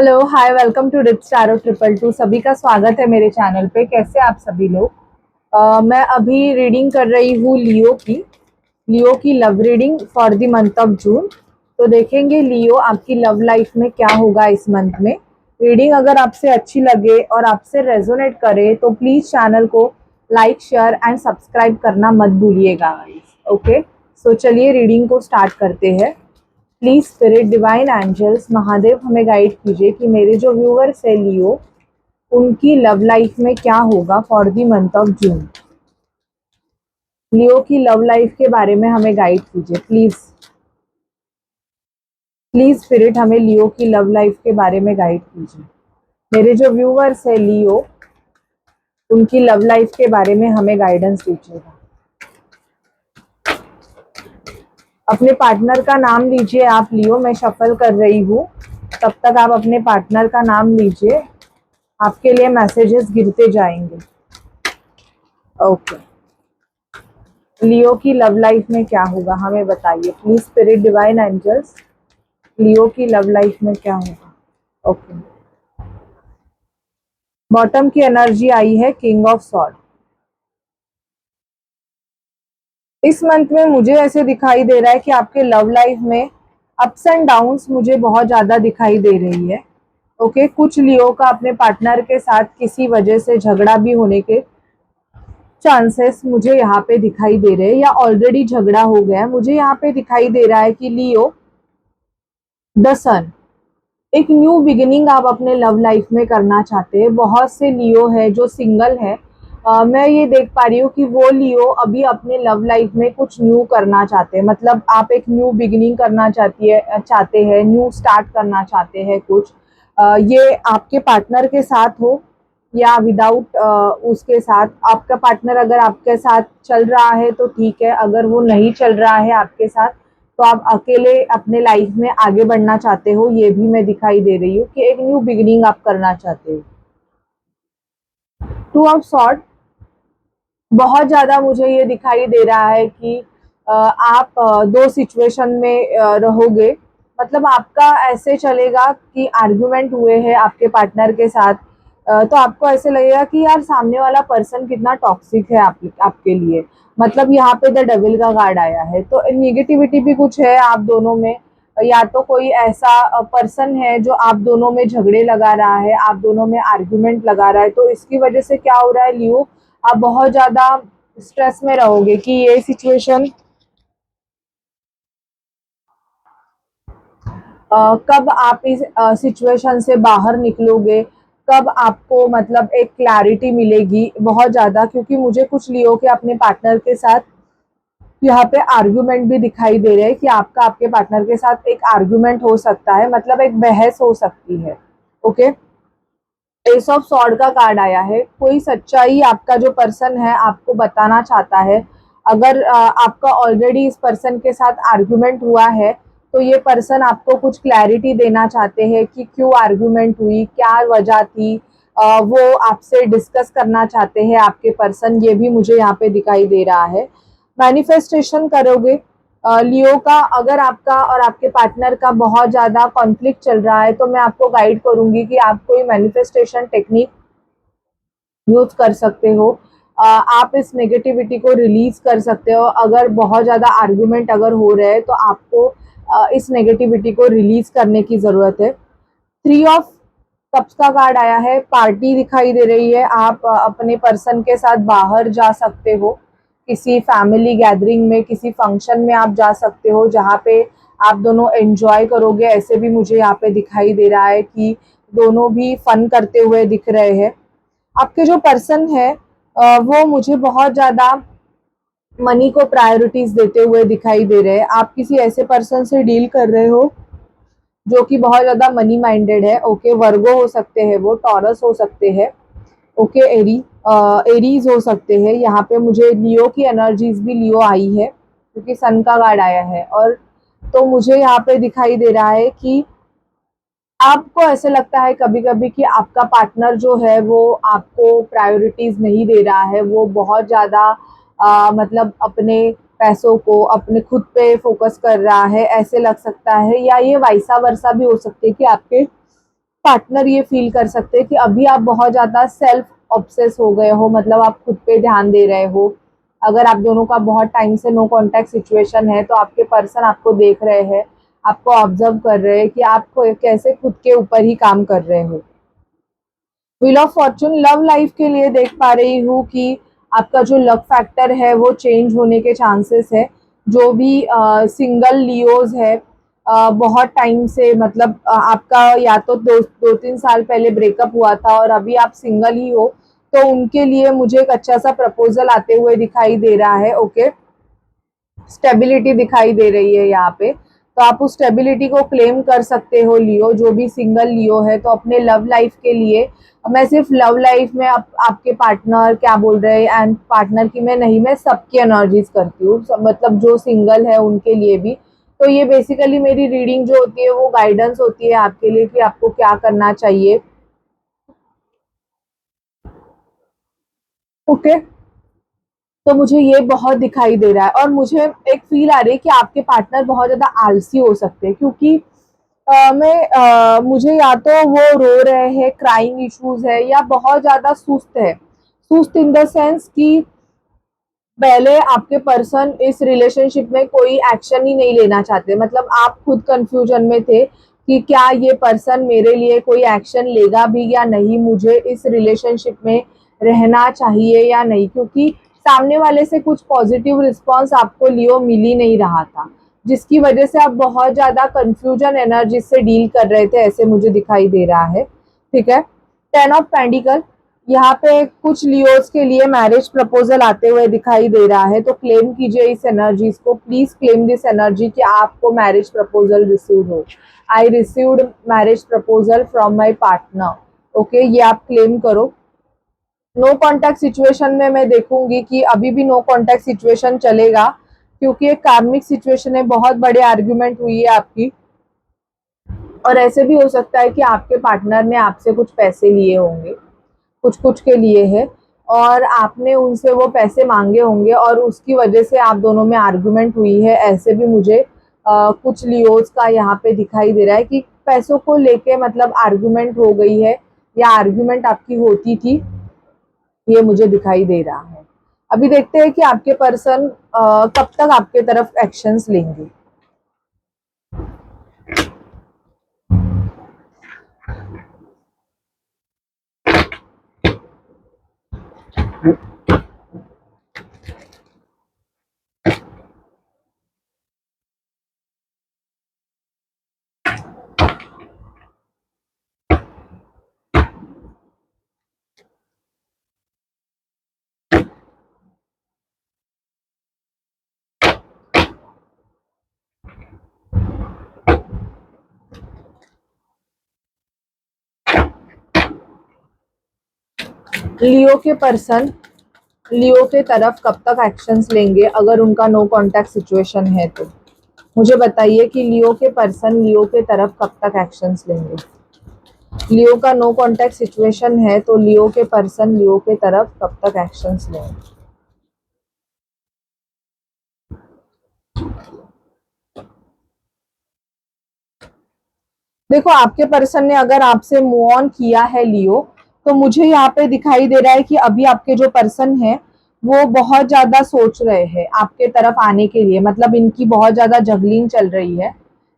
Hello hi welcome to rich स्टारो 222। सभी का स्वागत है मेरे चैनल पे। कैसे आप सभी लोग। मैं अभी रीडिंग कर रही हूँ लियो की love reading for the month of जून। तो देखेंगे लियो आपकी लव लाइफ में क्या होगा इस मंथ में। रीडिंग अगर आपसे अच्छी लगे और आपसे रेजोनेट करे तो प्लीज़ चैनल को लाइक शेयर एंड सब्सक्राइब करना मत भूलिएगा। ओके, सो चलिए रीडिंग को स्टार्ट करते हैं। Please spirit divine angels Mahadev हमें गाइड कीजिए कि मेरे जो व्यूअर्स है लियो उनकी लव लाइफ में क्या होगा for the month of June. Leo की लव लाइफ के बारे में हमें गाइड कीजिए प्लीज। प्लीज स्पिरिट हमें लियो की लव लाइफ के बारे में गाइड कीजिए। मेरे जो व्यूअर्स है लियो उनकी लव लाइफ के बारे में हमें गाइडेंस दीजिएगा। अपने पार्टनर का नाम लीजिए आप लियो, मैं शफल कर रही हूँ। तब तक आप अपने पार्टनर का नाम लीजिए, आपके लिए मैसेजेस गिरते जाएंगे। ओके, लियो की लव लाइफ में क्या होगा हमें बताइए प्लीज स्पिरिट डिवाइन एंजल्स। लियो की लव लाइफ में क्या होगा। ओके, बॉटम की एनर्जी आई है किंग ऑफ सॉर्ड। इस मंथ में मुझे ऐसे दिखाई दे रहा है कि आपके लव लाइफ में अप्स एंड डाउन्स मुझे बहुत ज्यादा दिखाई दे रही है। ओके, कुछ लियो का अपने पार्टनर के साथ किसी वजह से झगड़ा भी होने के चांसेस मुझे यहाँ पे दिखाई दे रहे हैं, या ऑलरेडी झगड़ा हो गया है। मुझे यहाँ पे दिखाई दे रहा है कि लियो द सन, एक न्यू बिगिनिंग आप अपने लव लाइफ में करना चाहते हैं। बहुत से लियो है जो सिंगल है। मैं ये देख पा रही हूँ कि वो लियो अभी अपने लव लाइफ में कुछ न्यू करना चाहते हैं। मतलब आप एक न्यू बिगिनिंग करना चाहते हैं, न्यू स्टार्ट करना चाहते हैं कुछ। ये आपके पार्टनर के साथ हो या विदाउट उसके साथ। आपका पार्टनर अगर आपके साथ चल रहा है तो ठीक है, अगर वो नहीं चल रहा है आपके साथ तो आप अकेले अपने लाइफ में आगे बढ़ना चाहते हो। ये भी मैं दिखाई दे रही हूँ कि एक न्यू बिगिनिंग आप करना चाहते हो। टू ऑफ सॉर्ड, बहुत ज्यादा मुझे ये दिखाई दे रहा है कि आप दो सिचुएशन में रहोगे। मतलब आपका ऐसे चलेगा कि आर्गुमेंट हुए हैं आपके पार्टनर के साथ, तो आपको ऐसे लगेगा कि यार सामने वाला पर्सन कितना टॉक्सिक है आपके लिए। मतलब यहाँ पे द डेविल का कार्ड आया है, तो निगेटिविटी भी कुछ है आप दोनों में। या तो कोई ऐसा पर्सन है जो आप दोनों में झगड़े लगा रहा है, आप दोनों में आर्गुमेंट लगा रहा है। तो इसकी वजह से क्या हो रहा है लियो, आप बहुत ज्यादा स्ट्रेस में रहोगे कि ये सिचुएशन कब आप इस सिचुएशन से बाहर निकलोगे, कब आपको मतलब एक क्लैरिटी मिलेगी बहुत ज़्यादा। क्योंकि मुझे कुछ लियो के अपने पार्टनर के साथ यहाँ पे आर्गुमेंट भी दिखाई दे रहे हैं कि आपका आपके पार्टनर के साथ एक आर्गुमेंट हो सकता है, मतलब एक बहस हो सकती है। ओके, एस ऑफ सॉर्ड का कार्ड आया है। कोई सच्चाई आपका जो पर्सन है आपको बताना चाहता है। अगर आपका ऑलरेडी इस पर्सन के साथ आर्गुमेंट हुआ है तो ये पर्सन आपको कुछ क्लैरिटी देना चाहते हैं कि क्यों आर्गुमेंट हुई, क्या वजह थी। वो आपसे डिस्कस करना चाहते हैं आपके पर्सन, ये भी मुझे यहाँ पे दिखाई दे रहा है। मैनिफेस्टेशन करोगे लियो का। अगर आपका और आपके पार्टनर का बहुत ज़्यादा कॉन्फ्लिक्ट चल रहा है तो मैं आपको गाइड करूंगी कि आप कोई मैनिफेस्टेशन टेक्निक यूज कर सकते हो। आप इस नेगेटिविटी को रिलीज कर सकते हो। अगर बहुत ज़्यादा आर्गुमेंट अगर हो रहे हैं तो आपको इस नेगेटिविटी को रिलीज करने की ज़रूरत है। थ्री ऑफ कप्स का कार्ड आया है। पार्टी दिखाई दे रही है। आप अपने पर्सन के साथ बाहर जा सकते हो, किसी फैमिली गैदरिंग में, किसी फंक्शन में आप जा सकते हो जहाँ पे आप दोनों एंजॉय करोगे। ऐसे भी मुझे यहाँ पे दिखाई दे रहा है कि दोनों भी फन करते हुए दिख रहे हैं। आपके जो पर्सन है वो मुझे बहुत ज़्यादा मनी को प्रायोरिटीज देते हुए दिखाई दे रहे हैं। आप किसी ऐसे पर्सन से डील कर रहे हो जो कि बहुत ज़्यादा मनी माइंडेड है। ओके, वर्गो हो सकते हैं, वो टॉरस हो सकते हैं। ओके, एरीज हो सकते हैं। यहाँ पे मुझे लियो की एनर्जीज भी लियो आई है क्योंकि सन का कार्ड आया है। और तो मुझे यहाँ पे दिखाई दे रहा है कि आपको ऐसे लगता है कभी कभी कि आपका पार्टनर जो है वो आपको प्रायोरिटीज नहीं दे रहा है। वो बहुत ज़्यादा मतलब अपने पैसों को अपने खुद पे फोकस कर रहा है, ऐसे लग सकता है। या ये वाइसा वर्सा भी हो सकती है कि आपके पार्टनर ये फील कर सकते हैं कि अभी आप बहुत ज़्यादा सेल्फ ऑब्सेस हो गए हो, मतलब आप खुद पे ध्यान दे रहे हो। अगर आप दोनों का बहुत टाइम से नो कांटेक्ट सिचुएशन है तो आपके पर्सन आपको देख रहे हैं, आपको ऑब्जर्व कर रहे हैं कि आप कैसे खुद के ऊपर ही काम कर रहे हो। Wheel of Fortune love life के लिए देख पा रही हूँ कि आपका जो लक फैक्टर है वो चेंज होने के चांसेस है। जो भी सिंगल लियोज है, बहुत टाइम से, मतलब आपका या तो दो दो तीन साल पहले ब्रेकअप हुआ था और अभी आप सिंगल ही हो, तो उनके लिए मुझे एक अच्छा सा प्रपोजल आते हुए दिखाई दे रहा है। ओके, स्टेबिलिटी दिखाई दे रही है यहाँ पे, तो आप उस स्टेबिलिटी को क्लेम कर सकते हो लियो। जो भी सिंगल लियो है तो अपने लव लाइफ के लिए, मैं सिर्फ लव लाइफ में आपके पार्टनर क्या बोल रहे हैं एंड पार्टनर की मैं नहीं, मैं सबकी एनर्जीज करती हूँ, मतलब जो सिंगल है उनके लिए भी। तो ये बेसिकली मेरी रीडिंग जो होती है वो गाइडेंस होती है आपके लिए कि आपको क्या करना चाहिए। ओके, तो मुझे ये बहुत दिखाई दे रहा है और मुझे एक फील आ रही है कि आपके पार्टनर बहुत ज़्यादा आलसी हो सकते हैं, क्योंकि मुझे या तो वो रो रहे हैं, क्राइंग इश्यूज है, या बहुत ज़्यादा सुस्त है। सुस्त इन द सेंस कि पहले आपके पर्सन इस रिलेशनशिप में कोई एक्शन ही नहीं लेना चाहते, मतलब आप खुद कंफ्यूजन में थे कि क्या ये पर्सन मेरे लिए कोई एक्शन लेगा भी या नहीं, मुझे इस रिलेशनशिप में रहना चाहिए या नहीं, क्योंकि सामने वाले से कुछ पॉजिटिव रिस्पॉन्स आपको लियो मिल ही नहीं रहा था, जिसकी वजह से आप बहुत ज़्यादा कंफ्यूजन एनर्जी से डील कर रहे थे, ऐसे मुझे दिखाई दे रहा है। ठीक है, 10 ऑफ पेंटिकल, यहाँ पे कुछ लियोज के लिए मैरिज प्रपोजल आते हुए दिखाई दे रहा है, तो क्लेम कीजिए इस एनर्जीज को, प्लीज क्लेम दिस एनर्जी कि आपको मैरिज प्रपोजल रिसीव हो। I received marriage proposal from my partner. Okay, ये आप क्लेम करो। नो कॉन्टैक्ट सिचुएशन में मैं देखूंगी कि अभी भी नो कॉन्टैक्ट सिचुएशन चलेगा, क्योंकि एक कार्मिक सिचुएशन है, बहुत बड़े आर्ग्यूमेंट हुई है आपकी, और ऐसे भी हो सकता है कि आपके पार्टनर ने आपसे कुछ पैसे लिए होंगे, कुछ कुछ के लिए है, और आपने उनसे वो पैसे मांगे होंगे और उसकी वजह से आप दोनों में आर्गुमेंट हुई है। ऐसे भी मुझे कुछ लियोज का यहाँ पे दिखाई दे रहा है कि पैसों को लेके मतलब आर्गुमेंट हो गई है या आर्गुमेंट आपकी होती थी, ये मुझे दिखाई दे रहा है। अभी देखते हैं कि आपके पर्सन कब तक आपके तरफ एक्शंस लेंगे। लियो के पर्सन लियो के तरफ कब तक एक्शंस लेंगे अगर उनका नो कांटेक्ट सिचुएशन है तो मुझे बताइए कि लियो के पर्सन लियो के तरफ कब तक एक्शंस लेंगे। लियो का नो कांटेक्ट सिचुएशन है तो लियो के पर्सन लियो के तरफ कब तक एक्शंस लेंगे। देखो, आपके पर्सन ने अगर आपसे मूव ऑन किया है लियो, तो मुझे यहाँ पे दिखाई दे रहा है कि अभी आपके जो पर्सन है वो बहुत ज्यादा सोच रहे हैं आपके तरफ आने के लिए, मतलब इनकी बहुत ज्यादा जगलिंग चल रही है,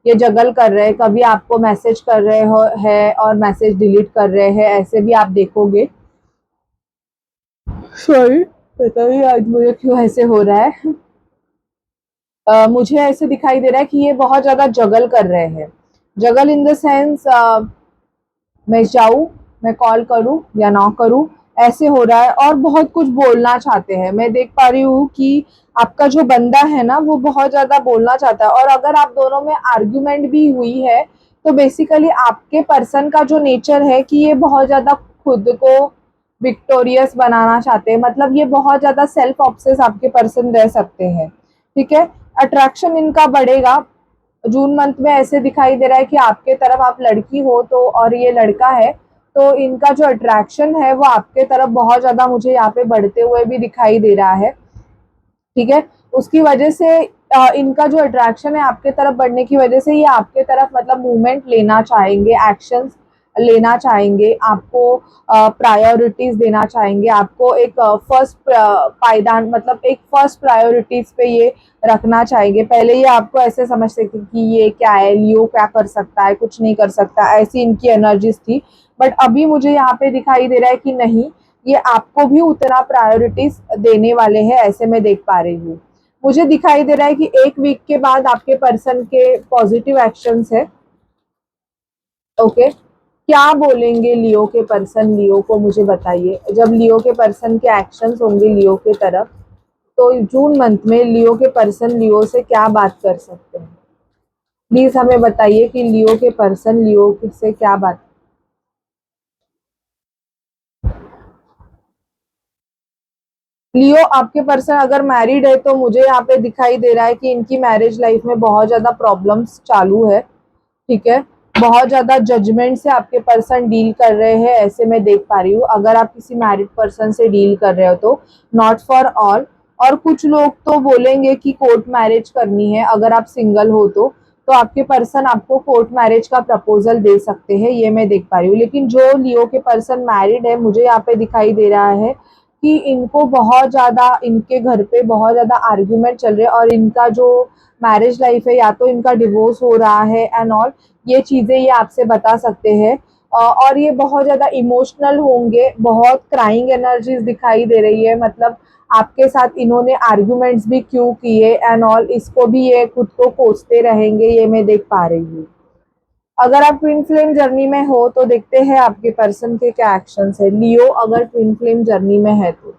ये जगल कर रहे हैं, कभी आपको मैसेज कर रहे हो है और मैसेज डिलीट कर रहे हैं, ऐसे भी आप देखोगे। सॉरी, पता नहीं आज मुझे क्यों ऐसे हो रहा है। मुझे ऐसे दिखाई दे रहा है कि ये बहुत ज्यादा जगल कर रहे हैं, जगल इन द सेंस मैं जाऊँ, मैं कॉल करूँ या ना करूँ, ऐसे हो रहा है, और बहुत कुछ बोलना चाहते हैं। मैं देख पा रही हूँ कि आपका जो बंदा है ना वो बहुत ज़्यादा बोलना चाहता है, और अगर आप दोनों में आर्ग्यूमेंट भी हुई है तो बेसिकली आपके पर्सन का जो नेचर है कि ये बहुत ज़्यादा खुद को विक्टोरियस बनाना चाहते हैं, मतलब ये बहुत ज़्यादा सेल्फ ऑब्सेस आपके पर्सन रह सकते हैं। ठीक है, अट्रैक्शन इनका बढ़ेगा। जून मंथ में ऐसे दिखाई दे रहा है कि आपके तरफ आप लड़की हो तो और ये लड़का है, तो इनका जो अट्रैक्शन है वो आपके तरफ बहुत ज़्यादा मुझे यहाँ पे बढ़ते हुए भी दिखाई दे रहा है। ठीक है, उसकी वजह से इनका जो अट्रैक्शन है आपके तरफ बढ़ने की वजह से ये आपके तरफ मतलब मूवमेंट लेना चाहेंगे, एक्शंस लेना चाहेंगे, आपको प्रायोरिटीज देना चाहेंगे, आपको एक फर्स्ट पायदान मतलब एक फर्स्ट प्रायोरिटीज पे ये रखना चाहेंगे। पहले ये आपको ऐसे समझते थे कि ये क्या है, लियो क्या कर सकता है, कुछ नहीं कर सकता, ऐसी इनकी एनर्जीज थी। बट अभी मुझे यहाँ पे दिखाई दे रहा है कि नहीं, ये आपको भी उतना प्रायोरिटीज देने वाले हैं, ऐसे मैं देख पा रही हूँ। मुझे दिखाई दे रहा है कि 1 वीक के बाद आपके पर्सन के पॉजिटिव एक्शंस है। ओके, क्या बोलेंगे लियो के पर्सन, लियो को मुझे बताइए। जब लियो के पर्सन के एक्शंस होंगे लियो के तरफ, तो जून मंथ में लियो के पर्सन लियो से क्या बात कर सकते हैं? प्लीज हमें बताइए कि लियो के पर्सन लियो से क्या बात। लियो आपके पर्सन अगर मैरिड है तो मुझे यहाँ पे दिखाई दे रहा है कि इनकी मैरिज लाइफ में बहुत ज्यादा प्रॉब्लम्स चालू है। ठीक है, बहुत ज्यादा जजमेंट से आपके पर्सन डील कर रहे हैं, ऐसे मैं देख पा रही हूँ। अगर आप किसी मैरिड पर्सन से डील कर रहे हो तो नॉट फॉर ऑल। और कुछ लोग तो बोलेंगे कि कोर्ट मैरिज करनी है। अगर आप सिंगल हो तो आपके पर्सन आपको कोर्ट मैरिज का प्रपोजल दे सकते हैं, ये मैं देख पा रही हूँ। लेकिन जो लियो के पर्सन मैरिड है, मुझे यहाँ पे दिखाई दे रहा है कि इनको बहुत ज्यादा, इनके घर पे बहुत ज्यादा आर्ग्यूमेंट चल रहे हैं और इनका जो मैरिज लाइफ है, या तो इनका डिवोर्स हो रहा है एंड ऑल, ये चीजें ये आपसे बता सकते हैं। और ये बहुत ज्यादा इमोशनल होंगे, बहुत क्राइंग एनर्जीज दिखाई दे रही है। मतलब आपके साथ इन्होंने आर्ग्यूमेंट्स भी क्यों किए एंड ऑल, इसको भी ये खुद को कोसते रहेंगे, ये मैं देख पा रही हूँ। अगर आप ट्विन फ्लेम जर्नी में हो तो देखते हैं आपके पर्सन के क्या एक्शंस है। लियो अगर ट्विन फ्लेम जर्नी में है तो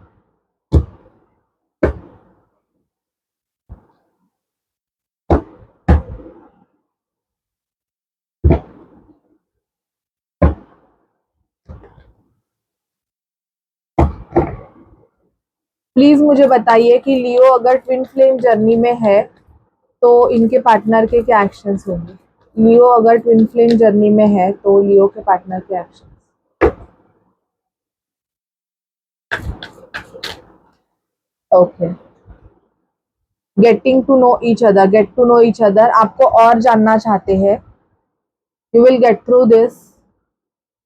प्लीज मुझे बताइए कि लियो अगर ट्विन फ्लेम जर्नी में है तो इनके पार्टनर के क्या एक्शंस होंगे। लियो अगर ट्विन फ्लेम जर्नी में है तो लियो के पार्टनर के action. Okay, getting to know each other, get to know each other, आपको और जानना चाहते हैं। You will get through this.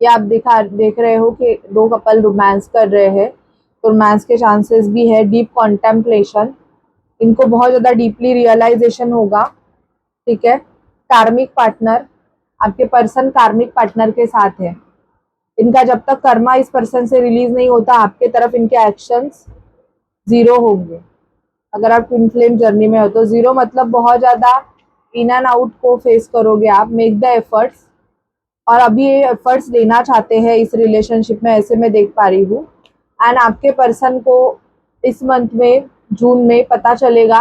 ये आप देख रहे हो कि दो कपल रोमांस कर रहे हैं, तो रोमांस के चांसेस भी है। डीप कॉन्टेम्पलेशन, इनको बहुत ज्यादा डीपली रियलाइजेशन होगा। ठीक है, कार्मिक पार्टनर, आपके पर्सन कार्मिक पार्टनर के साथ है। इनका जब तक कर्मा इस पर्सन से रिलीज नहीं होता, आपके तरफ इनके एक्शंस जीरो होंगे। अगर आप ट्विन फ्लेम जर्नी में हो तो जीरो मतलब बहुत ज्यादा इन एंड आउट को फेस करोगे आप। मेक द एफर्ट्स, और अभी ये एफर्ट्स लेना चाहते हैं इस रिलेशनशिप में, ऐसे मैं देख पा रही हूँ। एंड आपके पर्सन को इस मंथ में, जून में पता चलेगा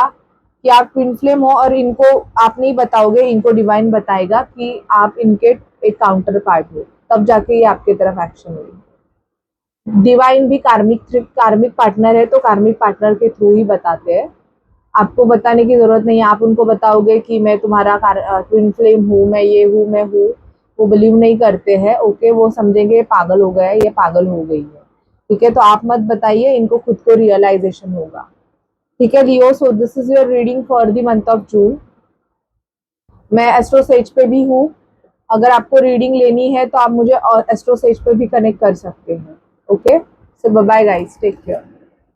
कि आप ट्विन फ्लेम हो, और इनको आप नहीं बताओगे, इनको डिवाइन बताएगा कि आप इनके एक काउंटर पार्ट हो, तब जाके ये आपके तरफ एक्शन होगी। डिवाइन भी कार्मिक पार्टनर है, तो कार्मिक पार्टनर के थ्रू ही बताते हैं। आपको बताने की जरूरत नहीं है, आप उनको बताओगे कि मैं तुम्हारा ट्विन फ्लेम हूँ, मैं ये हूँ, मैं हूँ, वो बिलीव नहीं करते हैं। ओके, वो समझेंगे ये पागल हो गया है, ये पागल हो गई है। ठीक है, तो आप मत बताइए, इनको खुद को रियलाइजेशन होगा। ठीक है Leo, so this is your reading for the month of June. मैं एस्ट्रोसेज पे भी हूँ। अगर आपको रीडिंग लेनी है तो आप मुझे एस्ट्रोसेज पे भी कनेक्ट कर सकते हैं। Okay, so bye bye guys, take care.